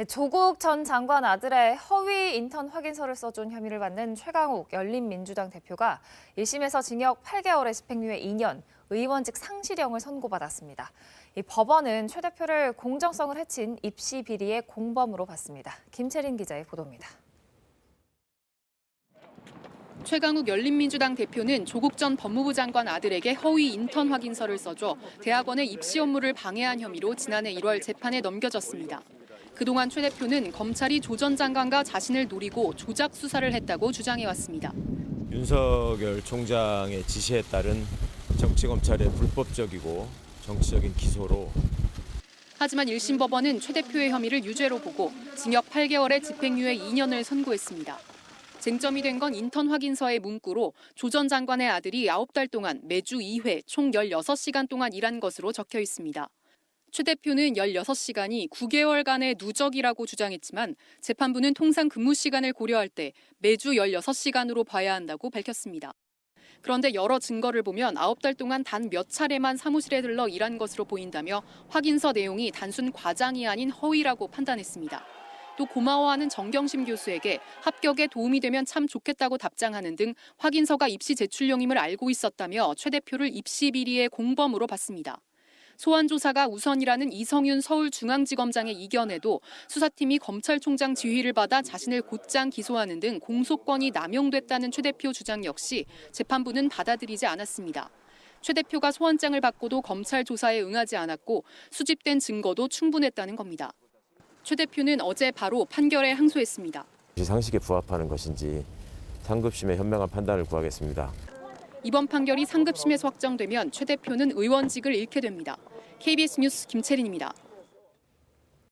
조국 전 장관 아들의 허위 인턴 확인서를 써준 혐의를 받는 최강욱 열린민주당 대표가 1심에서 징역 8개월에 집행유예 2년, 의원직 상실형을 선고받았습니다. 이 법원은 최 대표를 공정성을 해친 입시 비리의 공범으로 봤습니다. 김채린 기자의 보도입니다. 최강욱 열린민주당 대표는 조국 전 법무부 장관 아들에게 허위 인턴 확인서를 써줘 대학원의 입시 업무를 방해한 혐의로 지난해 1월 재판에 넘겨졌습니다. 그동안 최 대표는 검찰이 조 전 장관과 자신을 노리고 조작 수사를 했다고 주장해왔습니다. 윤석열 총장의 지시에 따른 정치검찰의 불법적이고 정치적인 기소로. 하지만 1심 법원은 최 대표의 혐의를 유죄로 보고 징역 8개월에 집행유예 2년을 선고했습니다. 쟁점이 된 건 인턴 확인서의 문구로 조 전 장관의 아들이 9달 동안 매주 2회 총 16시간 동안 일한 것으로 적혀 있습니다. 최 대표는 16시간이 9개월간의 누적이라고 주장했지만 재판부는 통상 근무 시간을 고려할 때 매주 16시간으로 봐야 한다고 밝혔습니다. 그런데 여러 증거를 보면 9달 동안 단 몇 차례만 사무실에 들러 일한 것으로 보인다며 확인서 내용이 단순 과장이 아닌 허위라고 판단했습니다. 또 고마워하는 정경심 교수에게 합격에 도움이 되면 참 좋겠다고 답장하는 등 확인서가 입시 제출용임을 알고 있었다며 최 대표를 입시 비리의 공범으로 봤습니다. 소환 조사가 우선이라는 이성윤 서울중앙지검장의 이견에도 수사팀이 검찰총장 지휘를 받아 자신을 곧장 기소하는 등 공소권이 남용됐다는 최 대표 주장 역시 재판부는 받아들이지 않았습니다. 최 대표가 소환장을 받고도 검찰 조사에 응하지 않았고 수집된 증거도 충분했다는 겁니다. 최 대표는 어제 바로 판결에 항소했습니다. 상식에 부합하는 것인지 상급심의 현명한 판단을 구하겠습니다. 이번 판결이 상급심에서 확정되면 최 대표는 의원직을 잃게 됩니다. KBS 뉴스 김채린입니다.